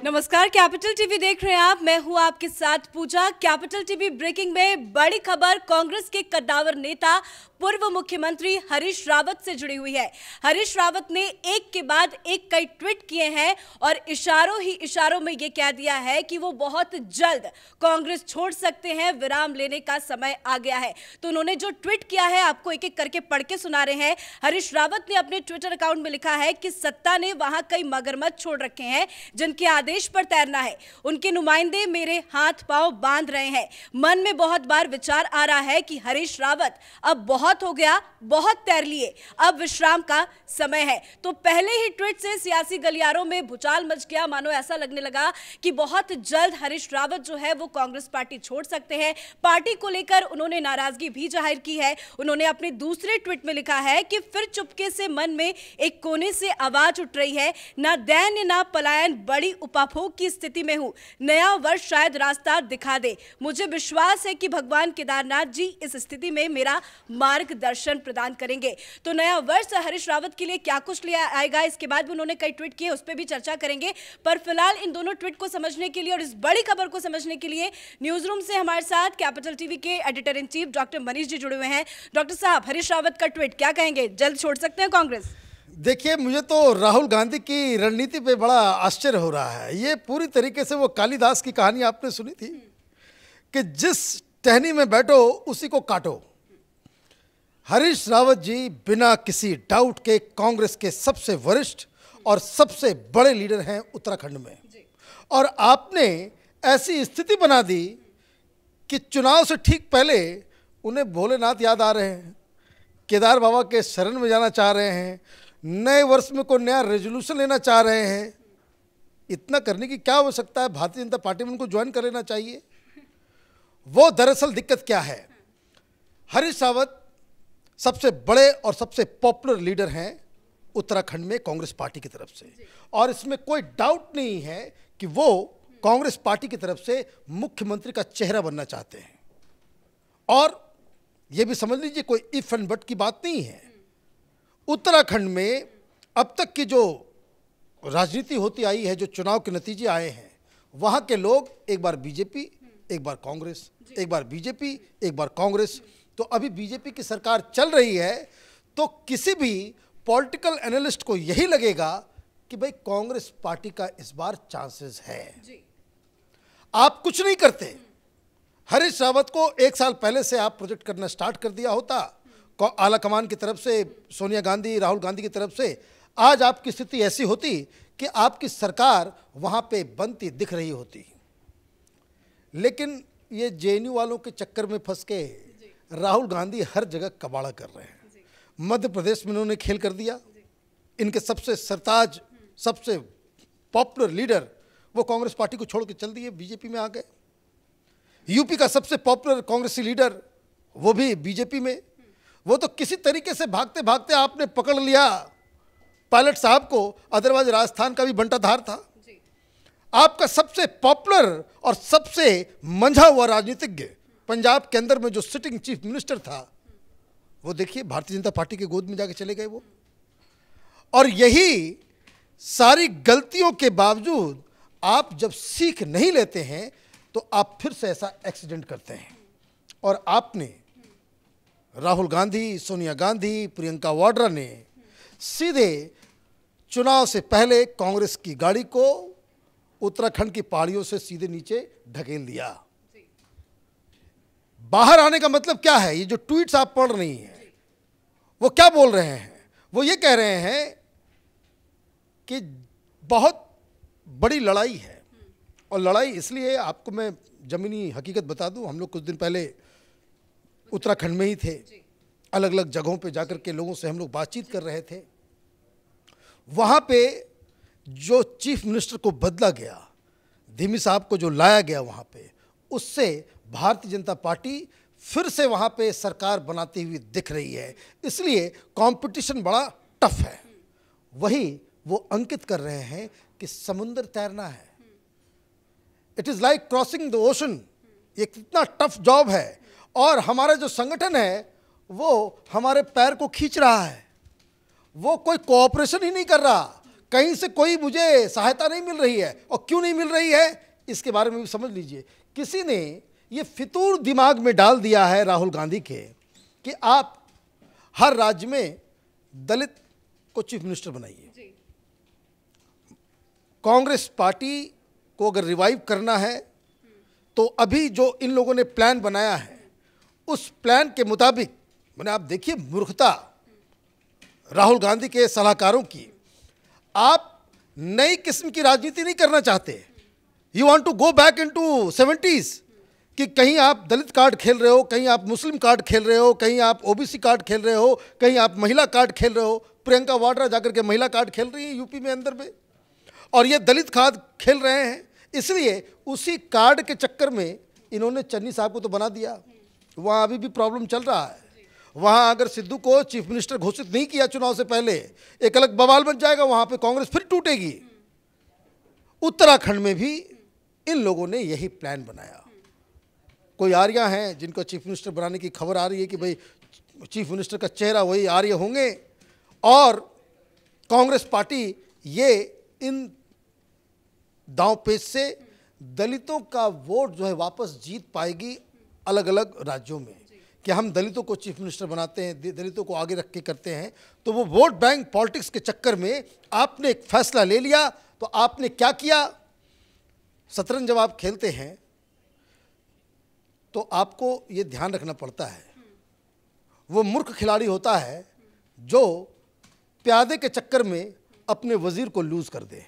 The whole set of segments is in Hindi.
नमस्कार, कैपिटल टीवी देख रहे हैं आप। मैं हूं आपके साथ पूजा। कैपिटल टीवी ब्रेकिंग में बड़ी खबर कांग्रेस के कद्दावर नेता पूर्व मुख्यमंत्री हरीश रावत से जुड़ी हुई है। हरीश रावत ने एक के बाद एक कई ट्वीट किए हैं और इशारों ही इशारों में यह कह दिया है कि वो बहुत जल्द कांग्रेस छोड़ सकते हैं, विराम लेने का समय आ गया है। तो उन्होंने जो ट्वीट किया है आपको एक एक करके पढ़ के सुना रहे हैं। हरीश रावत ने अपने ट्विटर अकाउंट में लिखा है कि सत्ता ने वहां कई मगरमच्छ छोड़ रखे हैं जिनके आदेश पर तैरना है। उनके नुमाइंदे मेरे हाथ पांव बांध रहे हैं। मन में बहुत बार विचार आ रहा है कि हरीश रावत अब बहुत हो गया, बहुत तैर लिए, अब विश्राम का समय है। तो पहले ही ट्वीट से सियासी गलियारों में भूचाल मच गया। मानो ऐसा लगने लगा कि बहुत जल्द हरीश रावत जो है वो कांग्रेस पार्टी छोड़ सकते हैं। पार्टी को लेकर उन्होंने नाराजगी भी जाहिर की है। उन्होंने अपने दूसरे ट्वीट में लिखा है कि फिर चुपके से मन में एक कोने से आवाज उठ रही है, ना दैन्य ना पलायन, बड़ी उपाभोग की स्थिति में हूं। नया वर्ष शायद रास्ता दिखा दे। मुझे विश्वास है कि भगवान केदारनाथ जी इस स्थिति में मेरा मार्गदर्शन प्रदान करेंगे। तो नया वर्ष हरीश रावत के लिए क्या कुछ ले आएगा, इसके बाद भी उन्होंने कई ट्वीट किए, उस पर भी चर्चा करेंगे। पर फिलहाल इन दोनों ट्वीट को समझने के लिए और इस बड़ी खबर को समझने के लिए न्यूज रूम से हमारे साथ कैपिटल टीवी के editor in chief doctor Manish ji जुड़े हुए हैं। डॉक्टर साहब, हरीश रावत का ट्वीट क्या कहेंगे, जल्द छोड़ सकते हैं कांग्रेस? देखिए, मुझे तो राहुल गांधी की रणनीति पे बड़ा आश्चर्य हो रहा है। ये पूरी तरीके से वो कालिदास की कहानी आपने सुनी थी कि जिस टहनी में बैठो उसी को काटो। हरीश रावत जी बिना किसी डाउट के कांग्रेस के सबसे वरिष्ठ और सबसे बड़े लीडर हैं उत्तराखंड में, और आपने ऐसी स्थिति बना दी कि चुनाव से ठीक पहले उन्हें भोलेनाथ याद आ रहे हैं, केदार बाबा के शरण में जाना चाह रहे हैं, नए वर्ष में कोई नया रेजोल्यूशन लेना चाह रहे हैं। इतना करने की क्या आवश्यकता है? भारतीय जनता पार्टी में उनको ज्वाइन कर लेना चाहिए। वो दरअसल दिक्कत क्या है, हरीश रावत सबसे बड़े और सबसे पॉपुलर लीडर हैं उत्तराखंड में कांग्रेस पार्टी की तरफ से, और इसमें कोई डाउट नहीं है कि वो कांग्रेस पार्टी की तरफ से मुख्यमंत्री का चेहरा बनना चाहते हैं। और ये भी समझ लीजिए, कोई इफ एंड बट की बात नहीं है। उत्तराखंड में अब तक की जो राजनीति होती आई है, जो चुनाव के नतीजे आए हैं, वहाँ के लोग एक बार बीजेपी, एक बार कांग्रेस, एक बार बीजेपी, एक बार कांग्रेस। तो अभी बीजेपी की सरकार चल रही है, तो किसी भी पॉलिटिकल एनालिस्ट को यही लगेगा कि भाई कांग्रेस पार्टी का इस बार चांसेस है। आप कुछ नहीं करते। हरीश रावत को एक साल पहले से आप प्रोजेक्ट करना स्टार्ट कर दिया होता, आला कमान की तरफ से, सोनिया गांधी, राहुल गांधी की तरफ से, आज आपकी स्थिति ऐसी होती कि आपकी सरकार वहां पे बनती दिख रही होती। लेकिन ये जेएनयू वालों के चक्कर में फंस के राहुल गांधी हर जगह कबाड़ा कर रहे हैं। मध्य प्रदेश में उन्होंने खेल कर दिया। इनके सबसे सरताज, सबसे पॉपुलर लीडर वो कांग्रेस पार्टी को छोड़ के चल दिए, बीजेपी में आ गए। यूपी का सबसे पॉपुलर कांग्रेसी लीडर वो भी बीजेपी में। वो तो किसी तरीके से भागते भागते आपने पकड़ लिया पायलट साहब को, अदरवाइज राजस्थान का भी बंटाधार था। आपका सबसे पॉपुलर और सबसे मंझा हुआ राजनीतिज्ञ पंजाब के अंदर में जो सिटिंग चीफ मिनिस्टर था, वो देखिए भारतीय जनता पार्टी के गोद में जाके चले गए वो। और यही सारी गलतियों के बावजूद आप जब सीख नहीं लेते हैं तो आप फिर से ऐसा एक्सीडेंट करते हैं। और आपने, राहुल गांधी, सोनिया गांधी, प्रियंका वाड्रा ने सीधे चुनाव से पहले कांग्रेस की गाड़ी को उत्तराखंड की पहाड़ियों से सीधे नीचे ढकेल दिया। बाहर आने का मतलब क्या है? ये जो ट्वीट्स आप पढ़ रही हैं, वो क्या बोल रहे हैं? वो ये कह रहे हैं कि बहुत बड़ी लड़ाई है। और लड़ाई इसलिए, आपको मैं जमीनी हकीकत बता दूं, हम लोग कुछ दिन पहले उत्तराखंड में ही थे, अलग अलग जगहों पे जाकर के लोगों से हम लोग बातचीत कर रहे थे। वहाँ पे जो चीफ मिनिस्टर को बदला गया, धीमी साहब को जो लाया गया वहाँ पे, उससे भारतीय जनता पार्टी फिर से वहाँ पे सरकार बनाती हुई दिख रही है। इसलिए कंपटीशन बड़ा टफ है। वही वो अंकित कर रहे हैं कि समुद्र तैरना है, it is like crossing the ocean. ये कितना टफ जॉब है, और हमारा जो संगठन है वो हमारे पैर को खींच रहा है। वो कोई कोऑपरेशन ही नहीं कर रहा, कहीं से कोई मुझे सहायता नहीं मिल रही है, और क्यों नहीं मिल रही है इसके बारे में भी समझ लीजिए। किसी ने ये फितूर दिमाग में डाल दिया है राहुल गांधी के कि आप हर राज्य में दलित को चीफ मिनिस्टर बनाइए। कांग्रेस पार्टी को अगर रिवाइव करना है तो अभी जो इन लोगों ने प्लान बनाया है उस प्लान के मुताबिक, मैंने आप देखिए मूर्खता राहुल गांधी के सलाहकारों की। आप नई किस्म की राजनीति नहीं करना चाहते। You want to go back into 70s कि कहीं आप दलित कार्ड खेल रहे हो, कहीं आप मुस्लिम कार्ड खेल रहे हो, कहीं आप ओबीसी कार्ड खेल रहे हो, कहीं आप महिला कार्ड खेल रहे हो। प्रियंका वाड्रा जाकर के महिला कार्ड खेल रही है यूपी में अंदर में, और ये दलित कार्ड खेल रहे हैं। इसलिए उसी कार्ड के चक्कर में इन्होंने चन्नी साहब को तो बना दिया। वहाँ अभी भी प्रॉब्लम चल रहा है। वहाँ अगर सिद्धू को चीफ मिनिस्टर घोषित नहीं किया चुनाव से पहले, एक अलग बवाल बन जाएगा, वहाँ पे कांग्रेस फिर टूटेगी। उत्तराखंड में भी इन लोगों ने यही प्लान बनाया। कोई आर्या हैं जिनको चीफ मिनिस्टर बनाने की खबर आ रही है कि भाई चीफ मिनिस्टर का चेहरा वही आर्य होंगे, और कांग्रेस पार्टी ये इन दांव पेच से दलितों का वोट जो है वापस जीत पाएगी अलग अलग राज्यों में, कि हम दलितों को चीफ मिनिस्टर बनाते हैं, दलितों को आगे रख के करते हैं। तो वो वोट बैंक पॉलिटिक्स के चक्कर में आपने एक फैसला ले लिया। तो आपने क्या किया? शतरंज जब आप खेलते हैं तो आपको ये ध्यान रखना पड़ता है, वो मूर्ख खिलाड़ी होता है जो प्यादे के चक्कर में अपने वजीर को लूज कर दे।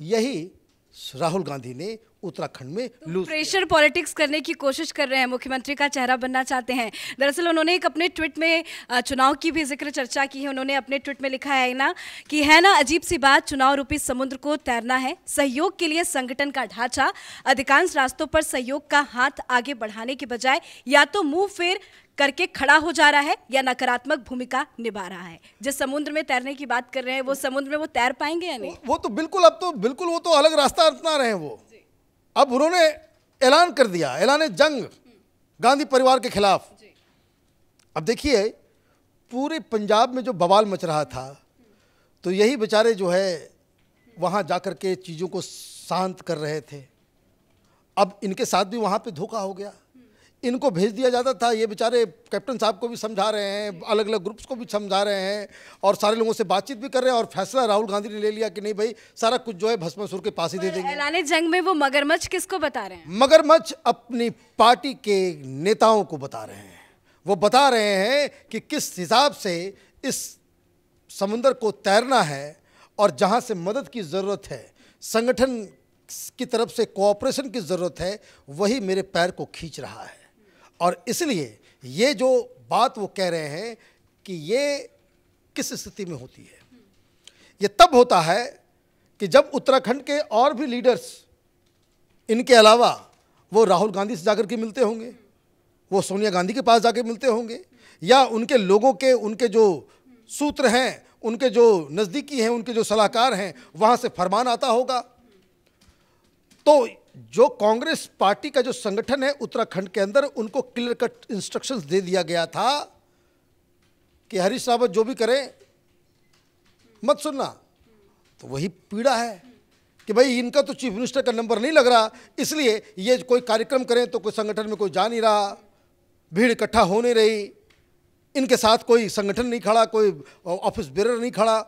यही राहुल गांधी ने उत्तराखंड में लूज प्रेशर पॉलिटिक्स करने की कोशिश कर रहे हैं, मुख्यमंत्री का चेहरा बनना चाहते हैं। दरअसल उन्होंने एक अपने ट्वीट में चुनाव की भी जिक्र चर्चा की है। उन्होंने अपने ट्वीट में लिखा है ना कि है ना अजीब सी बात, चुनाव रूपी समुद्र को तैरना है, सहयोग के लिए संगठन का ढांचा, अधिकांश रास्तों पर सहयोग का हाथ आगे बढ़ाने के बजाय या तो मुंह फेर करके खड़ा हो जा रहा है या नकारात्मक भूमिका निभा रहा है। जिस समुद्र में तैरने की बात कर रहे हैं वो समुद्र में वो तैर पाएंगे या नहीं? वो तो बिल्कुल, अब तो बिल्कुल वो तो अलग रास्ता अपना रहे हैं। वो अब उन्होंने ऐलान कर दिया, ऐलान जंग गांधी परिवार के खिलाफ। अब देखिए पूरे पंजाब में जो बवाल मच रहा था, तो यही बेचारे जो है वहाँ जाकर के चीज़ों को शांत कर रहे थे। अब इनके साथ भी वहाँ पे धोखा हो गया। इनको भेज दिया जाता था, ये बेचारे कैप्टन साहब को भी समझा रहे हैं, अलग अलग ग्रुप्स को भी समझा रहे हैं, और सारे लोगों से बातचीत भी कर रहे हैं, और फैसला राहुल गांधी ने ले लिया कि नहीं भाई सारा कुछ जो है भस्मासुर के पास ही दे देंगे। ऐलान जंग में वो मगरमच्छ किसको बता रहे हैं? मगरमच्छ अपनी पार्टी के नेताओं को बता रहे हैं। वो बता रहे हैं कि किस हिसाब से इस समुद्र को तैरना है, और जहाँ से मदद की ज़रूरत है, संगठन की तरफ से कोऑपरेशन की ज़रूरत है, वही मेरे पैर को खींच रहा है। और इसलिए ये जो बात वो कह रहे हैं कि ये किस स्थिति में होती है, ये तब होता है कि जब उत्तराखंड के और भी लीडर्स इनके अलावा वो राहुल गांधी से जाकर के मिलते होंगे, वो सोनिया गांधी के पास जाकर मिलते होंगे, या उनके लोगों के, उनके जो सूत्र हैं, उनके जो नज़दीकी हैं, उनके जो सलाहकार हैं, वहाँ से फरमान आता होगा। तो जो कांग्रेस पार्टी का जो संगठन है उत्तराखंड के अंदर, उनको क्लियर कट इंस्ट्रक्शंस दे दिया गया था कि हरीश रावत जो भी करें मत सुनना। तो वही पीड़ा है कि भाई इनका तो चीफ मिनिस्टर का नंबर नहीं लग रहा, इसलिए ये कोई कार्यक्रम करें तो कोई संगठन में कोई जा नहीं रहा, भीड़ इकट्ठा हो नहीं रही, इनके साथ कोई संगठन नहीं खड़ा, कोई ऑफिस बेरर नहीं खड़ा,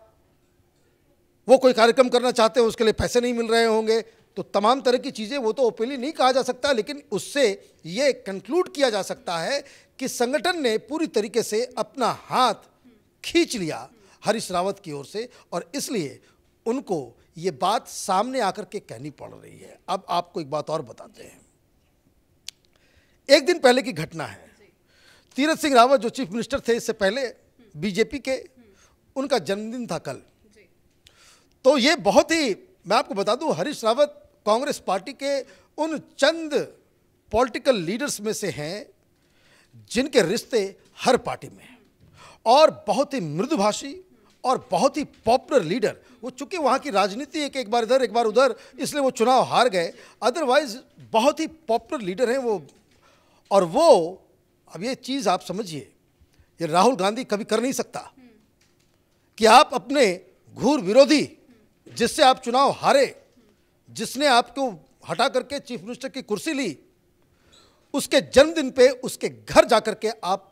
वो कोई कार्यक्रम करना चाहते हैं उसके लिए पैसे नहीं मिल रहे होंगे। तो तमाम तरह की चीज़ें, वो तो ओपनली नहीं कहा जा सकता, लेकिन उससे ये कंक्लूड किया जा सकता है कि संगठन ने पूरी तरीके से अपना हाथ खींच लिया हरीश रावत की ओर से, और इसलिए उनको ये बात सामने आकर के कहनी पड़ रही है। अब आपको एक बात और बताते हैं। एक दिन पहले की घटना है, तीरथ सिंह रावत जो चीफ मिनिस्टर थे इससे पहले बीजेपी के, उनका जन्मदिन था कल। तो ये बहुत ही, मैं आपको बता दूं, हरीश रावत कांग्रेस पार्टी के उन चंद पॉलिटिकल लीडर्स में से हैं जिनके रिश्ते हर पार्टी में हैं, और बहुत ही मृदुभाषी और बहुत ही पॉपुलर लीडर। वो चूंकि वहाँ की राजनीति एक बार इधर एक बार उधर, इसलिए वो चुनाव हार गए, अदरवाइज बहुत ही पॉपुलर लीडर हैं वो। और वो, अब ये चीज़ आप समझिए, ये राहुल गांधी कभी कर नहीं सकता कि आप अपने घूर विरोधी जिससे आप चुनाव हारे, जिसने आपको हटा करके चीफ मिनिस्टर की कुर्सी ली, उसके जन्मदिन पे उसके घर जाकर के आप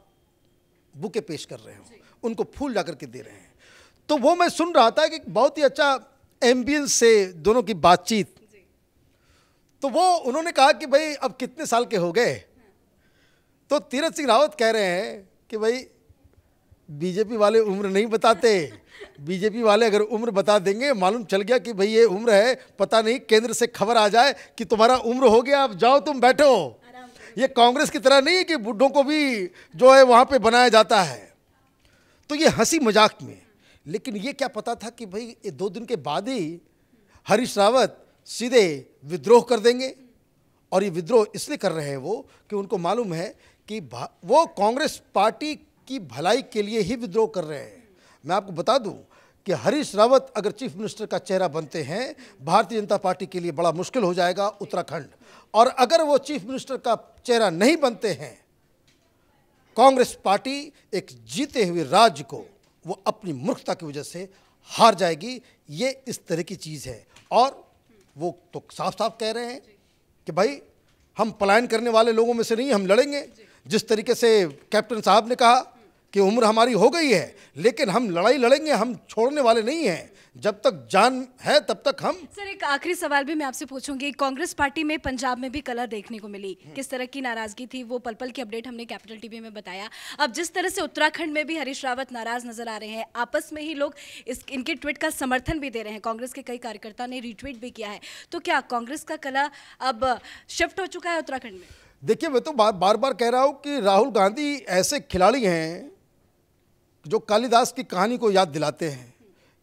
बुके पेश कर रहे हो, उनको फूल जाकर के दे रहे हैं। तो वो मैं सुन रहा था कि बहुत ही अच्छा एम्बियंस से दोनों की बातचीत। तो वो उन्होंने कहा कि भाई अब कितने साल के हो गए, तो तीरथ सिंह रावत कह रहे हैं कि भाई बीजेपी वाले उम्र नहीं बताते, बीजेपी वाले अगर उम्र बता देंगे, मालूम चल गया कि भाई ये उम्र है, पता नहीं केंद्र से खबर आ जाए कि तुम्हारा उम्र हो गया, अब जाओ तुम बैठो। ये कांग्रेस की तरह नहीं है कि बुढ़ों को भी जो है वहाँ पे बनाया जाता है। तो ये हंसी मजाक में, लेकिन ये क्या पता था कि भाई ये 2 दिन के बाद ही हरीश रावत सीधे विद्रोह कर देंगे। और ये विद्रोह इसलिए कर रहे हैं वो कि उनको मालूम है कि वो कांग्रेस पार्टी की भलाई के लिए ही विद्रोह कर रहे हैं। मैं आपको बता दूं कि हरीश रावत अगर चीफ मिनिस्टर का चेहरा बनते हैं, भारतीय जनता पार्टी के लिए बड़ा मुश्किल हो जाएगा उत्तराखंड। और अगर वो चीफ मिनिस्टर का चेहरा नहीं बनते हैं, कांग्रेस पार्टी एक जीते हुए राज्य को वो अपनी मूर्खता की वजह से हार जाएगी। ये इस तरह की चीज़ है। और वो तो साफ साफ कह रहे हैं कि भाई हम पलायन करने वाले लोगों में से नहीं, हम लड़ेंगे। जिस तरीके से कैप्टन साहब ने कहा कि उम्र हमारी हो गई है, लेकिन हम लड़ाई लड़ेंगे, हम छोड़ने वाले नहीं हैं। जब तक जान है तब तक हम। सर, एक आखिरी सवाल भी मैं आपसे पूछूंगी। कांग्रेस पार्टी में पंजाब में भी कलह देखने को मिली, किस तरह की नाराजगी थी, वो पल पल की अपडेट हमने कैपिटल टीवी में बताया। अब जिस तरह से उत्तराखंड में भी हरीश रावत नाराज नजर आ रहे हैं, आपस में ही लोग इनके ट्वीट का समर्थन भी दे रहे हैं, कांग्रेस के कई कार्यकर्ताओं ने रीट्वीट भी किया है, तो क्या कांग्रेस का कलह अब शिफ्ट हो चुका है उत्तराखंड में? देखिए, मैं तो बार बार कह रहा हूँ कि राहुल गांधी ऐसे खिलाड़ी हैं जो कालिदास की कहानी को याद दिलाते हैं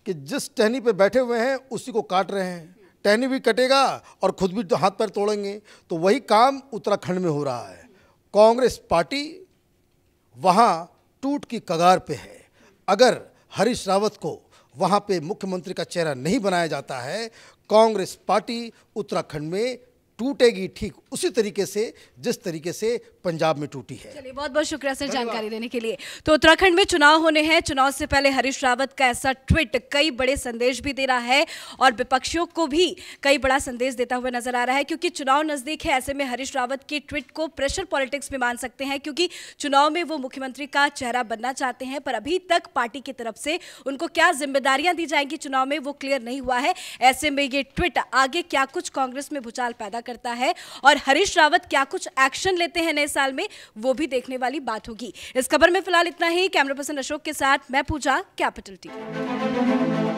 कि जिस टहनी पे बैठे हुए हैं उसी को काट रहे हैं। टहनी भी कटेगा और खुद भी तो हाथ पैर तोड़ेंगे। तो वही काम उत्तराखंड में हो रहा है। कांग्रेस पार्टी वहाँ टूट की कगार पे है। अगर हरीश रावत को वहाँ पे मुख्यमंत्री का चेहरा नहीं बनाया जाता है, कांग्रेस पार्टी उत्तराखंड में टूटेगी ठीक उसी तरीके से जिस तरीके से पंजाब में टूटी है। चलिए, बहुत बहुत शुक्रिया सर जानकारी देने के लिए। तो उत्तराखंड में चुनाव होने हैं, चुनाव से पहले हरीश रावत का ऐसा ट्वीट कई बड़े संदेश भी दे रहा है और विपक्षियों को भी कई बड़ा संदेश देता हुआ नजर आ रहा है, क्योंकि चुनाव नजदीक है। ऐसे में हरीश रावत के ट्वीट को प्रेशर पॉलिटिक्स में मान सकते हैं, क्योंकि चुनाव में वो मुख्यमंत्री का चेहरा बनना चाहते हैं, पर अभी तक पार्टी की तरफ से उनको क्या जिम्मेदारियां दी जाएंगी चुनाव में, वो क्लियर नहीं हुआ है। ऐसे में ये ट्वीट आगे क्या कुछ कांग्रेस में भूचाल पैदा करता है और हरीश रावत क्या कुछ एक्शन लेते हैं नए साल में, वो भी देखने वाली बात होगी। इस खबर में फिलहाल इतना ही। कैमरा पर्सन अशोक के साथ मैं पूजा, कैपिटल टीवी।